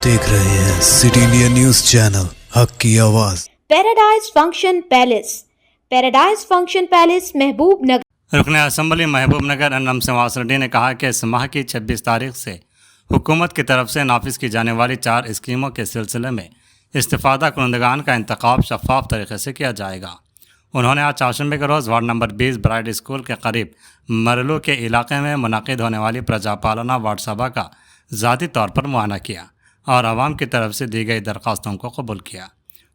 देख रहे हैं सिटी इंडिया न्यूज चैनल हक की आवाज। पैराडाइज फंक्शन पैलेस महबूब नगर। रुकन असम्बली महबूब नगर अन्नम नवाज रेड्डी ने कहा कि इस माह की 26 तारीख से हुकूमत की तरफ से नाफिज की जाने वाली 4 स्कीमों के सिलसिले में इस्तिफादा कुनंदगान का इंतखाब शफाफ तरीके से किया जाएगा। उन्होंने आज चाशंबे के रोज़ वार्ड नंबर 20 ब्राइड स्कूल के करीब मरलू के इलाके में मुनाकिद होने वाली प्रजापालना वार्ड सभा का ज़ाती तौर पर मुआयना किया और आवाम की तरफ से दी गई दरख्वास्तों को कबूल किया।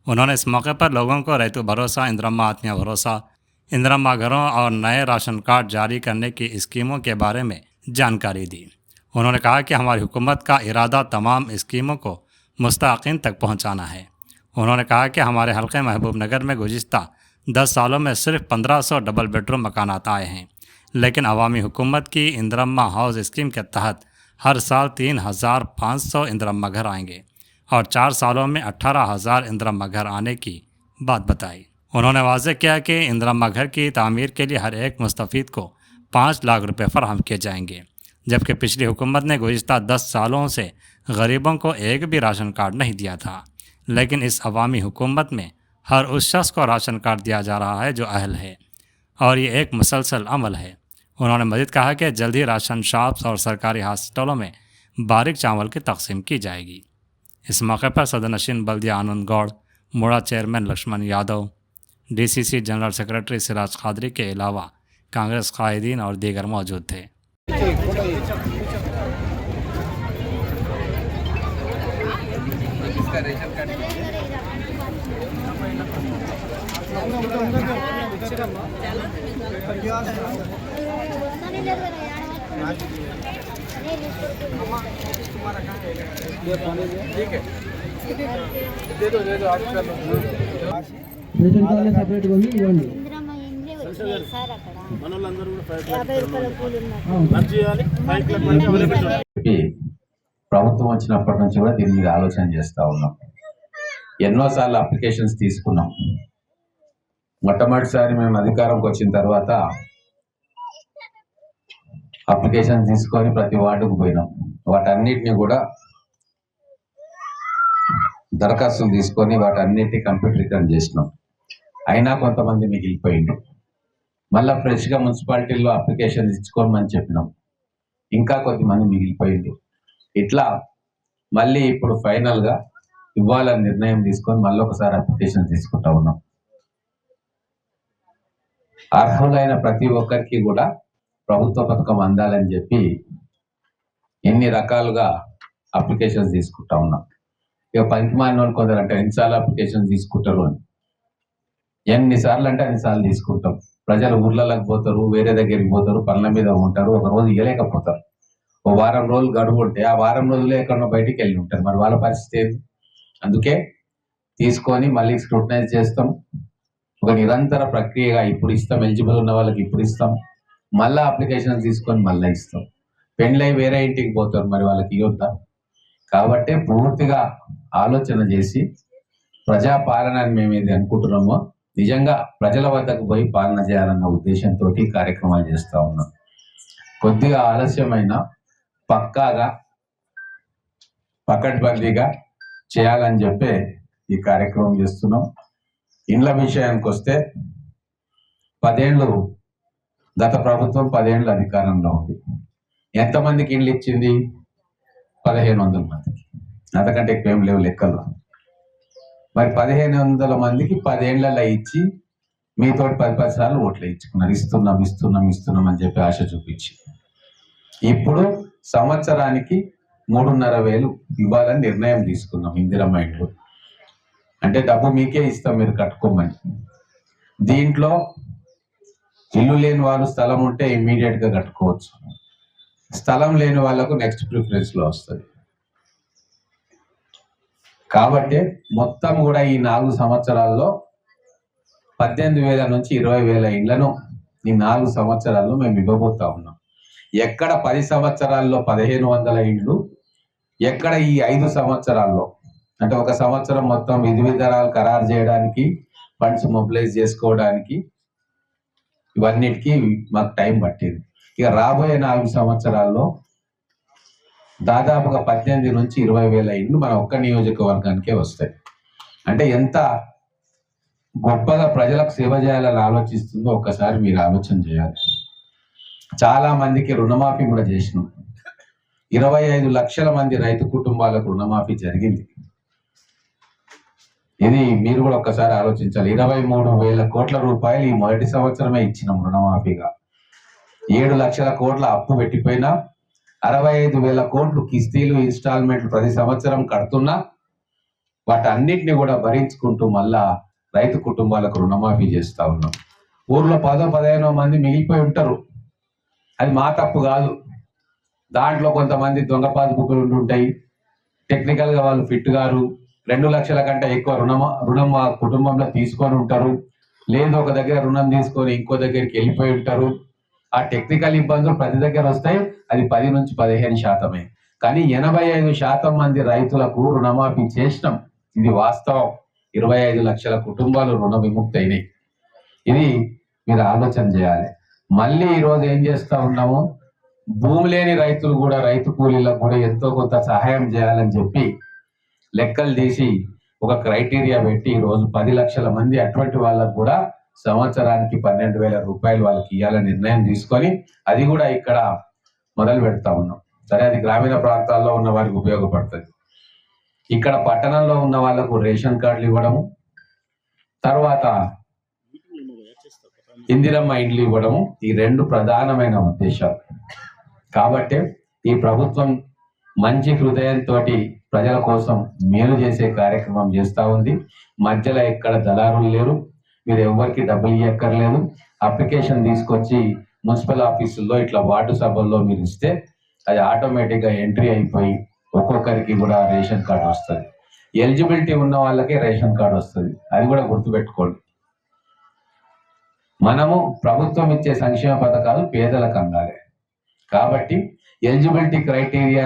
उन्होंने इस मौके पर लोगों को रैतु भरोसा, इंदिरम्मा आत्मीय भरोसा, इंदिरम्मा घरों और नए राशन कार्ड जारी करने की स्कीमों के बारे में जानकारी दी। उन्होंने कहा कि हमारी हुकूमत का इरादा तमाम स्कीमों को मुस्तहिक़ीन तक पहुँचाना है। उन्होंने कहा कि हमारे हल्के महबूब नगर में गुज़िश्ता 10 सालों में सिर्फ 1500 डबल बेडरूम मकानात आए हैं, लेकिन अवामी हुकूमत की इंदिरम्मा हाउस स्कीम के तहत हर साल 3500 इंदिरम्मा घर आएंगे और 4 सालों में 18,000 इंदिरम्मा घर आने की बात बताई। उन्होंने वाज़ेह किया कि इंदिरम्मा घर की तामीर के लिए हर एक मुस्तफ़ीद को 5 लाख रुपए फराहम किए जाएंगे, जबकि पिछली हुकूमत ने गुज़िश्ता 10 सालों से गरीबों को एक भी राशन कार्ड नहीं दिया था। लेकिन इस अवामी हुकूमत में हर उस शख्स को राशन कार्ड दिया जा रहा है जो अहल है और ये एक मुसलसल अमल है। उन्होंने मज़ीद कहा कि जल्द ही राशन शॉप्स और सरकारी हॉस्पिटलों में बारीक चावल की तकसीम की जाएगी। इस मौके पर सदर नशीन बल्दिया Anand Goud, MUDA chairman Laxman Yadav, DCC general secretary Siraj Khadri के अलावा कांग्रेस कायदीन और दीगर मौजूद थे। ప్రభుత్వం వచ్చినప్పటి నుంచి కూడా దీని మీద ఆలోచన చేస్తూ ఉన్నాం. ఎన్నోసార్లు అప్లికేషన్స్ తీసుకున్నాం. మొట్టమొదటిసారి మేము అధికారంకి వచ్చిన తర్వాత అప్లికేషన్ తీసుకొని ప్రతి వార్డుకు పోయినాం. వాటన్నిటిని కూడా దరఖాస్తులు తీసుకొని వాటన్నిటిని కంప్యూటరీకరణ చేసినాం. అయినా కొంతమంది మిగిలిపోయిండ్రు. మళ్ళీ ఫ్రెష్గా మున్సిపాలిటీల్లో అప్లికేషన్ ఇచ్చుకోమని చెప్పినాం. ఇంకా కొద్దిమంది మిగిలిపోయిండ్రు. ఇట్లా మళ్ళీ ఇప్పుడు ఫైనల్గా ఇవ్వాలని నిర్ణయం తీసుకొని మళ్ళీ ఒకసారి అప్లికేషన్ తీసుకుంటా ఉన్నాం. అర్హులైన ప్రతి ఒక్కరికి కూడా ప్రభుత్వ పథకం అందాలని చెప్పి ఎన్ని రకాలుగా అప్లికేషన్స్ తీసుకుంటా ఉన్నాం. ఇక పనికిమాలిన వాళ్ళు కొందరు అంటే ఎన్నిసార్లు అప్లికేషన్ తీసుకుంటారు అని, ఎన్నిసార్లు అంటే అన్నిసార్లు తీసుకుంటాం. ప్రజలు ఊర్లలోకి పోతారు, వేరే దగ్గరికి పోతారు, పనుల మీద ఉంటారు, ఒక రోజు ఇవ్వలేకపోతారు. ఓ వారం రోజులు గడువు ఉంటే ఆ వారం రోజులే ఎక్కడో బయటికి వెళ్ళి ఉంటారు. మరి వాళ్ళ పరిస్థితి ఏంటి? అందుకే తీసుకొని మళ్ళీ స్క్రూటనైజ్ చేస్తాం. ఒక నిరంతర ప్రక్రియగా ఇప్పుడు ఇస్తాం, ఎలిజిబుల్ ఉన్న వాళ్ళకి ఇప్పుడు ఇస్తాం, మళ్ళీ అప్లికేషన్ తీసుకొని మళ్ళీ ఇస్తాం. పెండ్లై వేరే ఇంటికి పోతారు, మరి వాళ్ళకి ఇవ్వద్దా? కాబట్టి పూర్తిగా ఆలోచన చేసి ప్రజాపాలన అని మేము ఏది అనుకుంటున్నామో నిజంగా ప్రజల వద్దకు పోయి పాలన చేయాలన్న ఉద్దేశంతో కార్యక్రమాలు చేస్తూ ఉన్నాం. కొద్దిగా ఆలస్యమైన పక్కాగా పకడ్బందీగా చేయాలని చెప్పి ఈ కార్యక్రమం చేస్తున్నాం. ఇండ్ల విషయానికి వస్తే 10 ఏళ్ళు గత ప్రభుత్వం 10 ఏళ్ళు అధికారంలో ఉంది. ఎంతమందికి ఇండ్లు ఇచ్చింది? 1500 మందికి. అంతకంటే ఎక్కువ ఏం లేవు లెక్కలు. మరి 1500 మందికి 10 ఏళ్లలో ఇచ్చి మీతో 10 సార్లు ఓట్లు ఇచ్చుకున్నారు. ఇస్తున్నాం అని చెప్పి ఆశ చూపించి ఇప్పుడు సంవత్సరానికి 3,500 ఇవ్వాలని నిర్ణయం తీసుకున్నాం. ఇందిరమ్మ ఇండ్లు అంటే డబ్బు మీకే ఇస్తాం, మీరు కట్టుకోమని. దీంట్లో ఇల్లు లేని వాళ్ళు స్థలం ఉంటే ఇమ్మీడియట్ గా కట్టుకోవచ్చు. స్థలం లేని వాళ్ళకు నెక్స్ట్ ప్రిఫరెన్స్ లో వస్తుంది. కాబట్టి మొత్తం కూడా ఈ 4 సంవత్సరాల్లో 18,000 నుంచి 20,000 ఇండ్లను ఈ 4 సంవత్సరాల్లో మేము ఇవ్వబోతా ఉన్నాం. ఎక్కడ 10 సంవత్సరాల్లో 1,500 ఇండ్లు, ఎక్కడ ఈ 5 సంవత్సరాల్లో అంటే ఒక సంవత్సరం మొత్తం విధి విధానాలు ఖరారు చేయడానికి, ఫండ్స్ మొబిలైజ్ చేసుకోవడానికి, ఇవన్నిటికీ మాకు టైం పట్టింది. ఇక రాబోయే 4 సంవత్సరాల్లో దాదాపుగా 18 నుంచి 20,000 ఇండ్లు మన ఒక్క నియోజకవర్గానికే వస్తాయి. అంటే ఎంత గొప్పగా ప్రజలకు సేవ చేయాలని ఆలోచిస్తుందో ఒక్కసారి మీరు ఆలోచన చేయాలి. చాలా మందికి రుణమాఫీ కూడా చేసినాం. 25 లక్షల మంది రైతు కుటుంబాలకు రుణమాఫీ జరిగింది. ఇది మీరు కూడా ఒక్కసారి ఆలోచించాలి. 23,000 కోట్ల రూపాయలు ఈ మొదటి సంవత్సరమే ఇచ్చినాం రుణమాఫీగా. 7 లక్షల కోట్ల అప్పు పెట్టిపోయినా 65,000 కోట్లు కిస్తీలు ఇన్స్టాల్మెంట్లు ప్రతి సంవత్సరం కడుతున్నా వాటన్నిటిని కూడా భరించుకుంటూ మళ్ళా రైతు కుటుంబాలకు రుణమాఫీ చేస్తా ఉన్నాం. ఊర్లో 10-15 మంది మిగిలిపోయి ఉంటారు. అది మా తప్పు కాదు. దాంట్లో కొంతమంది దొంగ పాస్బుక్లు ఉంటుంటాయి. టెక్నికల్ గా వాళ్ళు ఫిట్ గారు. 2 లక్షల కంటే ఎక్కువ రుణం ఆ కుటుంబంలో తీసుకొని ఉంటారు. లేదు ఒక దగ్గర రుణం తీసుకొని ఇంకో దగ్గరికి వెళ్ళిపోయి ఉంటారు. ఆ టెక్నికల్ ఇబ్బందులు ప్రతి దగ్గర వస్తాయి. అది 10 నుంచి 15%. కానీ 85% మంది రైతులకు రుణమాఫీ చేసినాం. ఇది వాస్తవం. 25 లక్షల కుటుంబాలు రుణ విముక్తి అయినాయి. ఇది మీరు ఆలోచన చేయాలి. మళ్ళీ ఈరోజు ఏం చేస్తా ఉన్నాము, భూమి లేని రైతులు కూడా రైతు కూలీలకు కూడా ఎంతో కొంత సహాయం చేయాలని చెప్పి లెక్కలు తీసి ఒక క్రైటీరియా పెట్టి ఈరోజు 10 లక్షల మంది అటువంటి వాళ్ళకు కూడా సంవత్సరానికి 12,000 రూపాయలు వాళ్ళకి ఇవ్వాలని నిర్ణయం తీసుకొని అది కూడా ఇక్కడ మొదలు పెడతా ఉన్నాం. సరే, అది గ్రామీణ ప్రాంతాల్లో ఉన్న వారికి ఉపయోగపడుతుంది. ఇక్కడ పట్టణంలో ఉన్న వాళ్ళకు రేషన్ కార్డులు ఇవ్వడము, తర్వాత ఇందిరమ్మ ఇండ్లు ఇవ్వడము, ఈ 2 ప్రధానమైన ఉద్దేశాలు. కాబట్టి ఈ ప్రభుత్వం మంచి హృదయంతో ప్రజల కోసం మేలు చేసే కార్యక్రమం చేస్తూ ఉంది. మధ్యలో ఎక్కడ దళారులు లేరు. మీరు ఎవరికి డబ్బులు ఇవ్వక్కర్లేదు. అప్లికేషన్ తీసుకొచ్చి మున్సిపల్ ఆఫీసుల్లో ఇట్లా వార్డు సభల్లో మీరు ఇస్తే అది ఆటోమేటిక్గా ఎంట్రీ అయిపోయి ఒక్కొక్కరికి కూడా రేషన్ కార్డు వస్తుంది. ఎలిజిబిలిటీ ఉన్న వాళ్ళకే రేషన్ కార్డు వస్తుంది. అది కూడా గుర్తుపెట్టుకోండి. మనము ప్రభుత్వం ఇచ్చే సంక్షేమ పథకాలు పేదలకు అందాలి. కాబట్టి ఎలిజిబిలిటీ క్రైటీరియా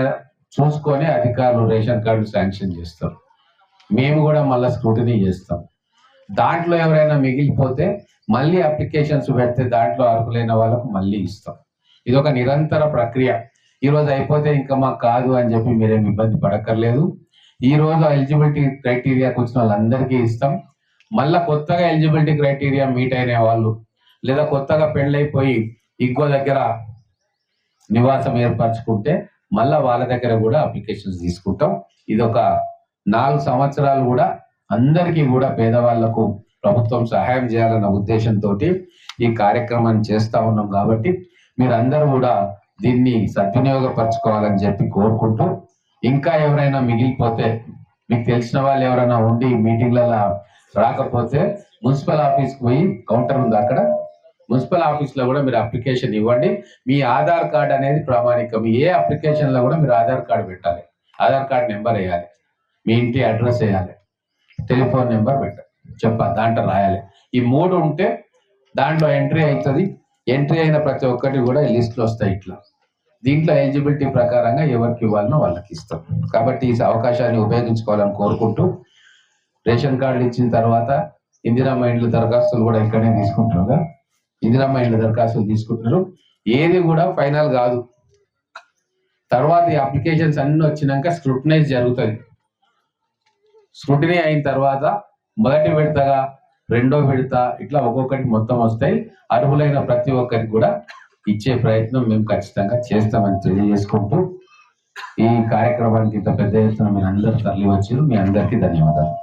చూసుకొని అధికారులు రేషన్ కార్డు శాంక్షన్ చేస్తారు. మేము కూడా మళ్ళీ స్క్రూటినీ చేస్తాం. దాంట్లో ఎవరైనా మిగిలిపోతే మళ్ళీ అప్లికేషన్స్ పెడితే దాంట్లో అర్హులైన వాళ్ళకు మళ్ళీ ఇస్తాం. ఇది ఒక నిరంతర ప్రక్రియ. ఈ రోజు అయిపోతే ఇంకా మాకు కాదు అని చెప్పి మీరేం ఇబ్బంది పడక్కర్లేదు. ఈ రోజు ఎలిజిబిలిటీ క్రైటీరియాకి వచ్చిన వాళ్ళందరికీ ఇస్తాం. మళ్ళా కొత్తగా ఎలిజిబిలిటీ క్రైటీరియా మీట్ అయిన వాళ్ళు లేదా కొత్తగా పెళ్ళైపోయి ఇంకో దగ్గర నివాసం ఏర్పరచుకుంటే మళ్ళా వాళ్ళ దగ్గర కూడా అప్లికేషన్స్ తీసుకుంటాం. ఇది ఒక 4 సంవత్సరాలు కూడా అందరికీ కూడా పేదవాళ్లకు ప్రభుత్వం సహాయం చేయాలన్న ఉద్దేశంతో ఈ కార్యక్రమాన్ని చేస్తా ఉన్నాం. కాబట్టి మీరందరూ కూడా దీన్ని సద్వినియోగపరచుకోవాలని చెప్పి కోరుకుంటూ, ఇంకా ఎవరైనా మిగిలిపోతే మీకు తెలిసిన వాళ్ళు ఎవరైనా ఉండి మీటింగ్లలో రాకపోతే మున్సిపల్ ఆఫీస్కి పోయి కౌంటర్ ఉంది, అక్కడ మున్సిపల్ ఆఫీస్లో కూడా మీరు అప్లికేషన్ ఇవ్వండి. మీ ఆధార్ కార్డ్ అనేది ప్రామాణికం. ఏ అప్లికేషన్లో కూడా మీరు ఆధార్ కార్డు పెట్టాలి. ఆధార్ కార్డ్ నెంబర్ వేయాలి, మీ ఇంటి అడ్రస్ వేయాలి, టెలిఫోన్ నెంబర్ పెట్టాలి, చెప్పాలి, దాంట్లో రాయాలి. ఈ 3 ఉంటే దాంట్లో ఎంట్రీ అవుతుంది. ఎంట్రీ అయిన ప్రతి ఒక్కటి కూడా లిస్టులు వస్తాయి. ఇట్లా దీంట్లో ఎలిజిబిలిటీ ప్రకారంగా ఎవరికి ఇవ్వాలనో వాళ్ళకి ఇస్తాం. కాబట్టి ఈ అవకాశాన్ని ఉపయోగించుకోవాలని కోరుకుంటూ, రేషన్ కార్డులు ఇచ్చిన తర్వాత ఇందిరమ్మ ఇండ్ల దరఖాస్తులు కూడా ఇక్కడే తీసుకుంటున్నారు. ఇందిరమ్మ ఇండ్ల దరఖాస్తులు తీసుకుంటున్నారు. ఏది కూడా ఫైనల్ కాదు. తర్వాత ఈ అప్లికేషన్స్ అన్ని వచ్చినాక స్క్రూటినైజ్ జరుగుతుంది. స్క్రూటినీ అయిన తర్వాత మొదటి విడతగా, రెండో విడత, ఇట్లా ఒక్కొక్కటి మొత్తం వస్తాయి. అర్హులైన ప్రతి ఒక్కరికి కూడా ఇచ్చే ప్రయత్నం మేము ఖచ్చితంగా చేస్తామని తెలియజేసుకుంటూ, ఈ కార్యక్రమానికి ఇంత పెద్ద ఎత్తున మీరు అందరూ తరలి వచ్చారు. మీ అందరికీ ధన్యవాదాలు.